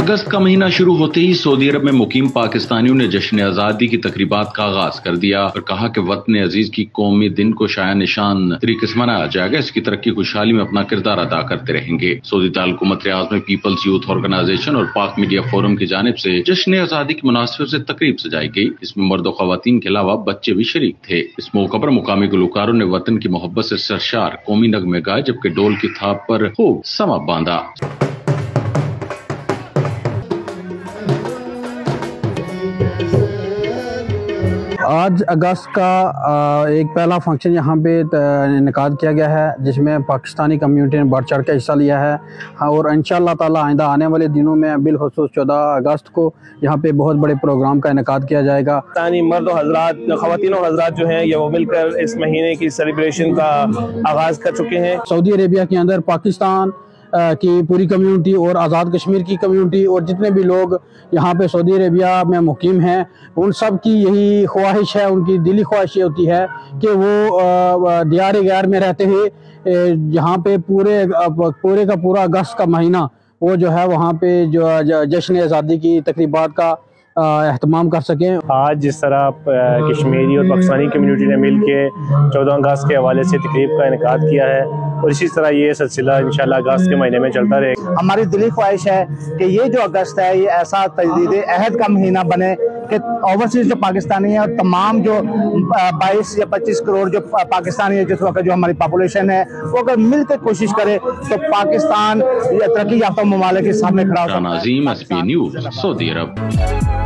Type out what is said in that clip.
अगस्त का महीना शुरू होते ही सऊदी अरब में मुकीम पाकिस्तानियों ने जश्न आजादी की तकरीबात का आगाज कर दिया और कहा कि वतन अजीज की कौमी दिन को शाया निशान तरीके से मनाया जाएगा। इसकी तरक्की खुशहाली में अपना किरदार अदा करते रहेंगे। सऊदी दारकूमत रियाद में पीपल्स यूथ ऑर्गेनाइजेशन और पाक मीडिया फोरम की जानिब से जश्न आजादी की मुनासिबत से तकरीब सजाई गई। इसमें मर्द और खवातीन के अलावा बच्चे भी शरीक थे। इस मौका पर मुकामी गुलकारों ने वतन की मोहब्बत से सरशार कौमी नगमे गाए, जबकि डोल की थाप पर खूब समा बांधा। आज अगस्त का एक पहला फंक्शन यहाँ पे इनेकाद किया गया है, जिसमें पाकिस्तानी कम्युनिटी ने बढ़ चढ़ के हिस्सा लिया है। और इंशाअल्लाह ताला आइंदा आने वाले दिनों में बिलखुसूस 14 अगस्त को यहाँ पे बहुत बड़े प्रोग्राम का इनेकाद किया जाएगा। पाकिस्तानी मर्द और हजरात, ख़वातीन और हजरात जो हैं ये वो मिलकर इस महीने की सेलिब्रेशन का आगाज़ कर चुके हैं। सऊदी अरेबिया के अंदर पाकिस्तान की पूरी कम्युनिटी और आज़ाद कश्मीर की कम्युनिटी और जितने भी लोग यहाँ पे सऊदी अरेबिया में मुकीम हैं, उन सब की यही ख्वाहिश है, उनकी दिली ख्वाहिश ये होती है कि वो दियार गैर में रहते हुए यहाँ पे पूरे का पूरा अगस्त का महीना वो जो है वहाँ पे जो जश्न आज़ादी की तकरीबात का एहतमाम कर सकें। आज जिस तरह कश्मीरी और पाकिस्तानी कम्युनिटी ने मिल के 14 अगस्त के हवाले से तकरीब का इनेकाद किया है और इसी तरह ये सिलसिला इंशाल्लाह अगस्त के महीने में चलता रहेगा। हमारी दिली ख्वाहिश है कि ये जो अगस्त है ये ऐसा तजदीद अहद का महीना बने कि ओवरसीज जो पाकिस्तानी है और तमाम जो 22 या 25 करोड़ जो पाकिस्तानी है, जिस वक्त जो हमारी पॉपुलेशन है, वो अगर मिलकर कोशिश करे तो पाकिस्तान तरक्की याफ्ता ममालिक के सामने खड़ा हो सकता है। नाज़ीम, SBA न्यूज़, सऊदी अरब।